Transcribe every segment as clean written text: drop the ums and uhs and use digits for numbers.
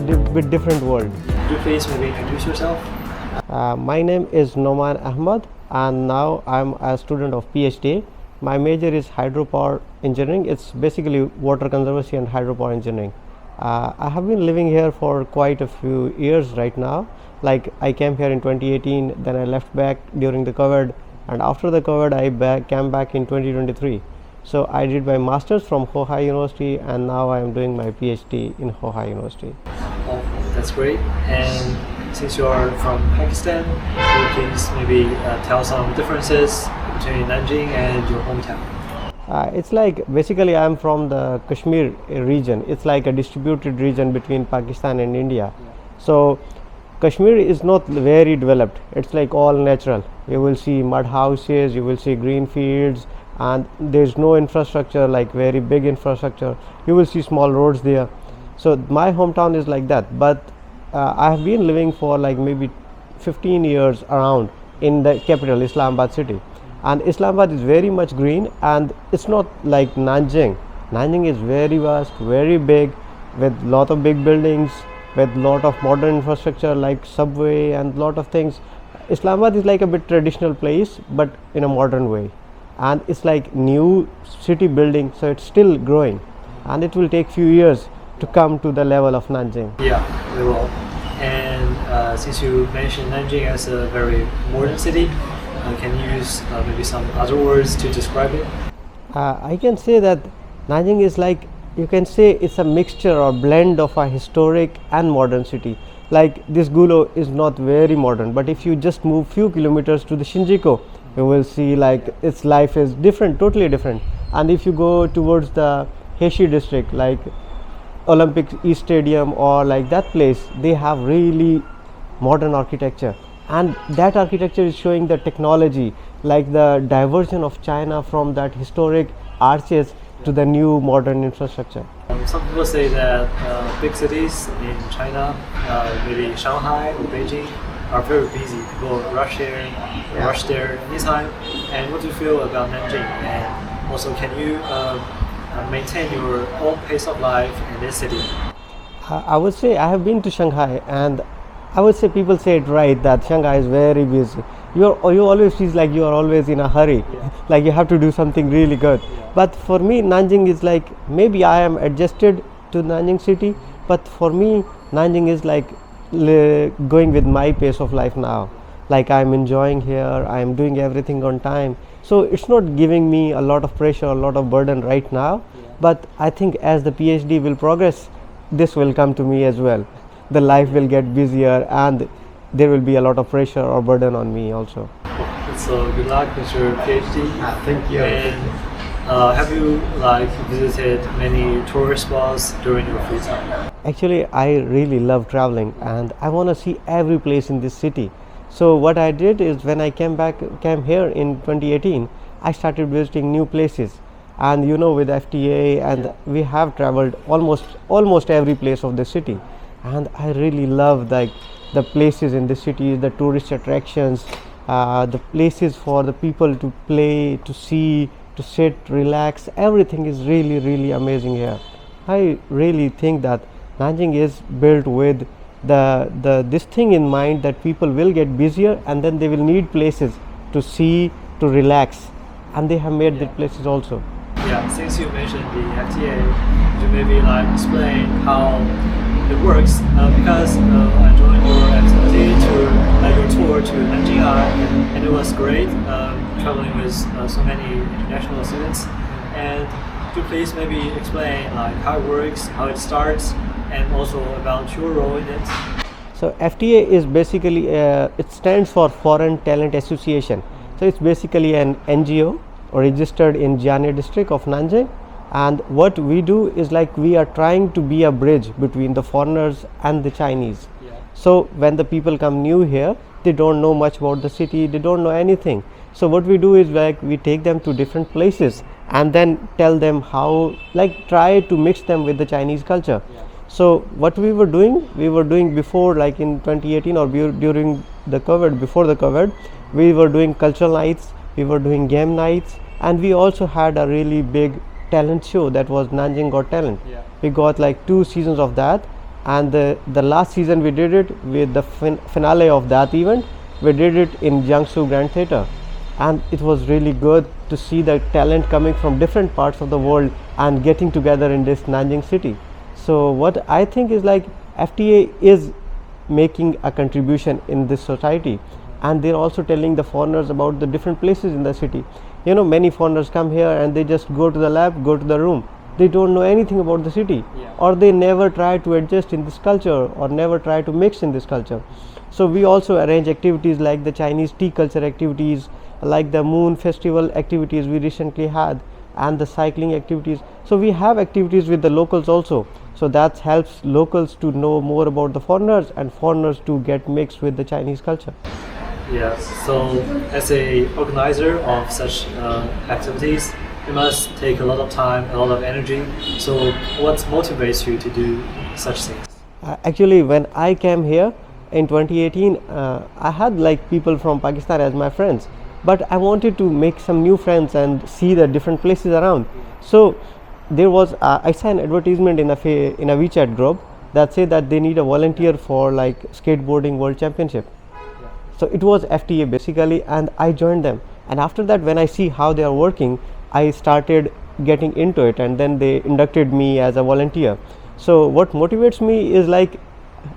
bit different world. Could you please maybe introduce yourself? My name is Noman Ahmad, and now I'm a student of PhD. My major is hydropower engineering. It's basically water conservancy and hydropower engineering. I have been living here for quite a few years right now. Like I came here in 2018, then I left back during the COVID, and after the COVID I came back in 2023. So I did my master's from Hohai University, and now I am doing my PhD in Hohai University. Oh, that's great. And since you are from Pakistan, could you please maybe tell some differences between Nanjing and your hometown? It's like basically I'm from the Kashmir region. It's like a distributed region between Pakistan and India. So Kashmir is not very developed. It's like all natural. You will see mud houses, you will see green fields, and there's no infrastructure like very big infrastructure. You will see small roads there. So my hometown is like that. But I have been living for like maybe 15 years around in the capital, Islamabad city. And Islamabad is very much green, and it's not like Nanjing. Nanjing is very vast, very big, with lot of big buildings, with lot of modern infrastructure like subway and lot of things. Islamabad is like a bit traditional place, but in a modern way. And it's like new city building, so it's still growing. And it will take few years to come to the level of Nanjing. Yeah, we will. And since you mentioned Nanjing as a very modern city, can you use maybe some other words to describe it? I can say that Nanjing is like, you can say it's a mixture or blend of a historic and modern city. Like this Gulo is not very modern, but if you just move few kilometers to the Shinjuku, you will see like its life is different, totally different. And if you go towards the Heishi district, like Olympic East Stadium or like that place, they have really modern architecture. And that architecture is showing the technology, like the diversion of China from that historic arches to the new modern infrastructure. Some people say that big cities in China, maybe Shanghai or Beijing, are very busy. People rush there anytime. And what do you feel about Nanjing? And also, can you maintain your own pace of life in this city? I would say I have been to Shanghai, and I would say people say it right that Shanghai is very busy. You always feel like you are always in a hurry, like you have to do something really good. But for me, Nanjing is like, maybe I am adjusted to Nanjing city, but for me, Nanjing is like going with my pace of life now. Like I am enjoying here, I am doing everything on time. So it's not giving me a lot of pressure, a lot of burden right now. But I think as the PhD will progress, this will come to me as well. The life will get busier, and there will be a lot of pressure or burden on me also. So good luck with your PhD. Thank you. And have you like visited many tourist spots during your free time? Actually, I really love traveling, and I want to see every place in this city. So what I did is when I came here in 2018, I started visiting new places. And you know, with FTA, and we have traveled almost every place of the city. And I really love like the places in the city, the tourist attractions, the places for the people to play, to see, to sit, relax. Everything is really amazing here. I really think that Nanjing is built with this thing in mind, that people will get busier and then they will need places to see, to relax, and they have made the places also. Yeah, since you mentioned the FTA, could you maybe like explain how it works? Because I joined your activity your tour to Nanjing, and it was great traveling with so many international students. And could you please maybe explain like how it works, how it starts, and also about your role in it? So FTA is basically it stands for Foreign Talent Association. So it's basically an NGO registered in Jiane district of Nanjing, and what we do is like we are trying to be a bridge between the foreigners and the Chinese. So when the people come new here, they don't know much about the city, they don't know anything. So what we do is like we take them to different places and then tell them how, like try to mix them with the Chinese culture. So what we were doing before, like in 2018 or during the COVID, before the COVID, we were doing cultural nights, we were doing game nights, and we also had a really big talent show that was Nanjing Got Talent. We got like 2 seasons of that, And the last season we did it with the finale of that event. We did it in Jiangsu Grand Theatre, and it was really good to see the talent coming from different parts of the world and getting together in this Nanjing city. So what I think is like FTA is making a contribution in this society, and they're also telling the foreigners about the different places in the city. You know, many foreigners come here and they just go to the lab, go to the room. They don't know anything about the city, or they never try to adjust in this culture or never try to mix in this culture. So we also arrange activities like the Chinese tea culture activities, like the moon festival activities we recently had, and the cycling activities. So we have activities with the locals also. So that helps locals to know more about the foreigners and foreigners to get mixed with the Chinese culture. Yes. So as a organizer of such activities, you must take a lot of time, a lot of energy. So what motivates you to do such things? Actually, when I came here in 2018, I had like people from Pakistan as my friends, but I wanted to make some new friends and see the different places around. So there was I saw an advertisement in a WeChat group that said that they need a volunteer for like skateboarding world championship. So it was FTA basically, and I joined them. And after that, when I see how they are working, I started getting into it, and then they inducted me as a volunteer. So what motivates me is like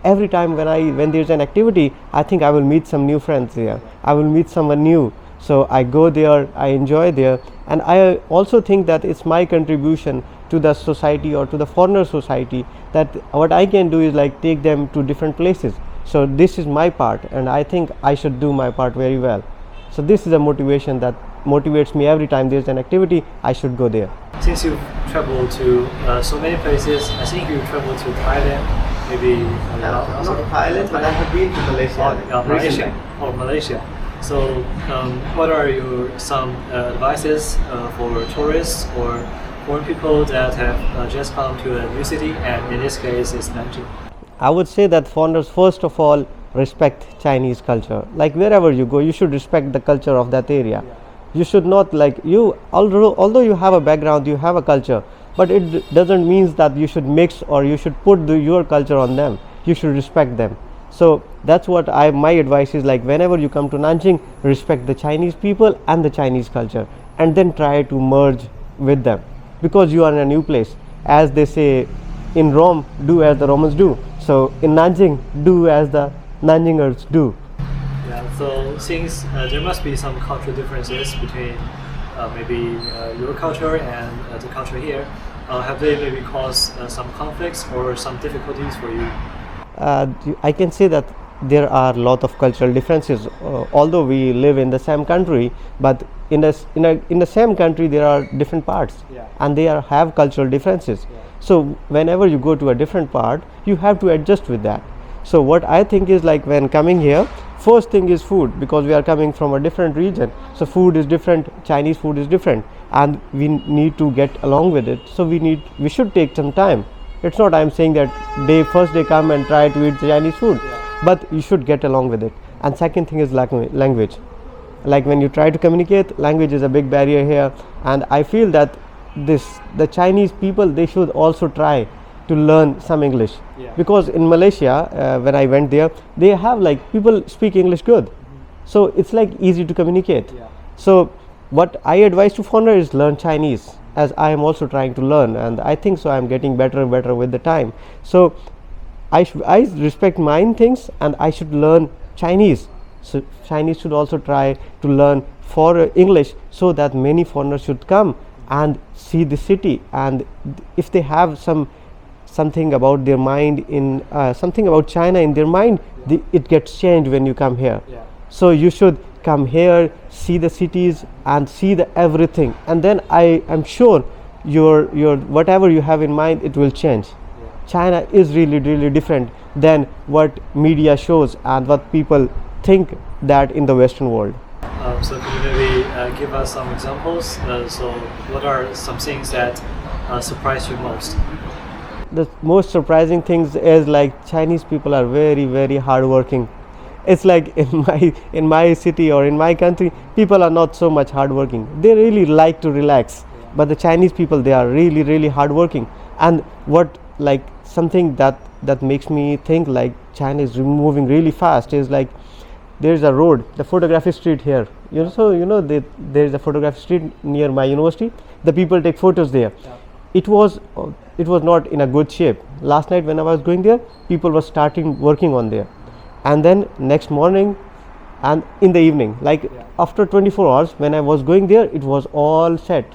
every time when there's an activity, I think I will meet some new friends here. I will meet someone new. So I go there, I enjoy there, and I also think that it's my contribution to the society or to the foreigner society, that what I can do is like take them to different places. So this is my part, and I think I should do my part very well. So this is a motivation that motivates me every time there's an activity, I should go there. Since you've traveled to so many places, I think you traveled to Thailand, maybe Not Thailand, but I have been to Malaysia. Malaysia. Oh, Malaysia. So, what are some advices for tourists or foreign people that have just come to a new city, and in this case, it's Nanjing? I would say that foreigners first of all respect Chinese culture. Like wherever you go, you should respect the culture of that area. You should not although you have a background, you have a culture, but it doesn't mean that you should mix or you should put your culture on them. You should respect them. So that's what my advice is, like whenever you come to Nanjing, respect the Chinese people and the Chinese culture, and then try to merge with them, because you are in a new place. As they say in Rome, do as the Romans do. So in Nanjing, do as the Nanjingers do. Yeah, so since there must be some cultural differences between maybe your culture and the culture here, have they maybe caused some conflicts or some difficulties for you? I can say that there are a lot of cultural differences. Although we live in the same country, but in the same country there are different parts, and they have cultural differences. So whenever you go to a different part, you have to adjust with that. So what I think is, like when coming here, first thing is food, because we are coming from a different region. So food is different, Chinese food is different, and we need to get along with it. So we should take some time. It's not I'm saying that first day come and try to eat Chinese food, but you should get along with it. And second thing is language. Like when you try to communicate, language is a big barrier here, and I feel that the Chinese people, they should also try to learn some English, because in Malaysia, when I went there, they have like people speak English good, so it's like easy to communicate. So what I advise to foreigners is learn Chinese, as I am also trying to learn, and I think so I'm getting better and better with the time. So I respect mine things, and I should learn Chinese. So Chinese should also try to learn for English, so that many foreigners should come and see the city, and if they have something about their mind in something about China in their mind, it gets changed when you come here. So you should come here, see the cities and see the everything, and then I am sure your whatever you have in mind, it will change. China is really different than what media shows and what people think that in the Western world. So can you maybe give us some examples? So what are some things that surprise you most? The most surprising things is like Chinese people are very hardworking. It's like in my city or in my country, people are not so much hardworking. They really like to relax, but the Chinese people, they are really hardworking. And what like something that makes me think like China is moving really fast is like there's a road, the photography street here. So there's a photography street near my university. The people take photos there. Yeah. It was not in a good shape. Last night when I was going there, people were starting working on there, and then next morning and in the evening, like after 24 hours when I was going there, it was all set.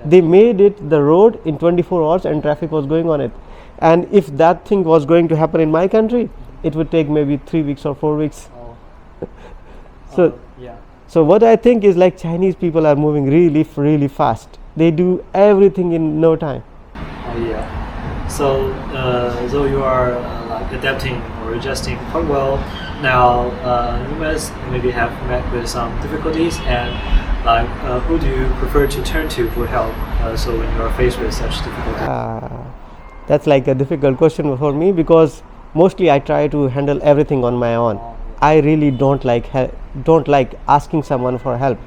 They made it the road in 24 hours and traffic was going on it. And if that thing was going to happen in my country, it would take maybe 3 weeks or 4 weeks. So what I think is like Chinese people are moving really fast. They do everything in no time. So though you are like adapting or adjusting quite well, now you must maybe have met with some difficulties, and like who do you prefer to turn to for help? So when you are faced with such difficulties. That's like a difficult question for me, because mostly I try to handle everything on my own. I really don't like asking someone for help,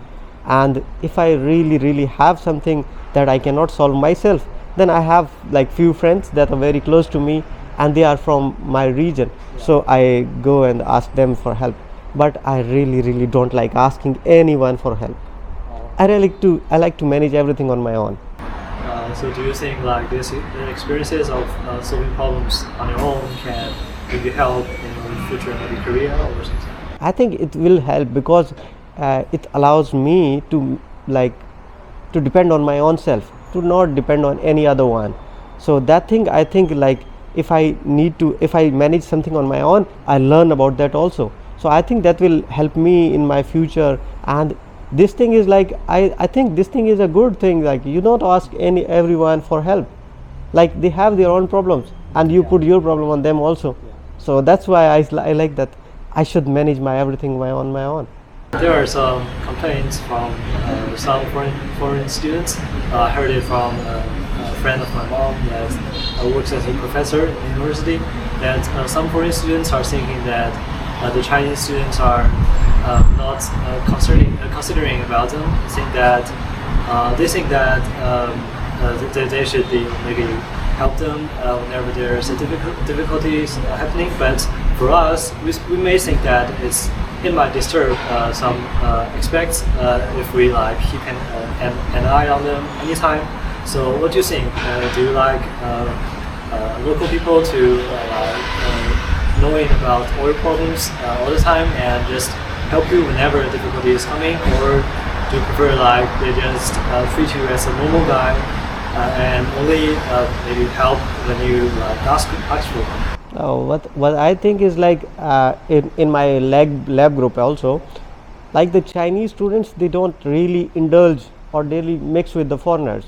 and if I really have something that I cannot solve myself, then I have like few friends that are very close to me and they are from my region, so I go and ask them for help. But I really don't like asking anyone for help. I like to manage everything on my own. So do you think like these experiences of solving problems on your own can maybe help in your future maybe career or something? I think it will help, because it allows me to depend on my own self, to not depend on any other one. So that thing, I think, like if I manage something on my own, I learn about that also. So I think that will help me in my future. And this thing is like I think this thing is a good thing. Like you don't ask everyone for help. Like they have their own problems, and you put your problem on them also. So that's why I like that. I should manage my everything on my own. There are some complaints from some foreign students. I heard it from a friend of my mom that works as a professor in university, that some foreign students are thinking that the Chinese students are not considering about them. They think that they should be maybe help them whenever there's difficulties happening. But for us, we may think that it might disturb some expats if we like keep an eye on them anytime. So what do you think? Do you like local people to knowing about all your problems all the time and just help you whenever difficulty is coming, or do you prefer like they just treat you as a normal guy and only maybe help when you ask for help? What I think is like in my lab group also, like the Chinese students, they don't really indulge or really mix with the foreigners.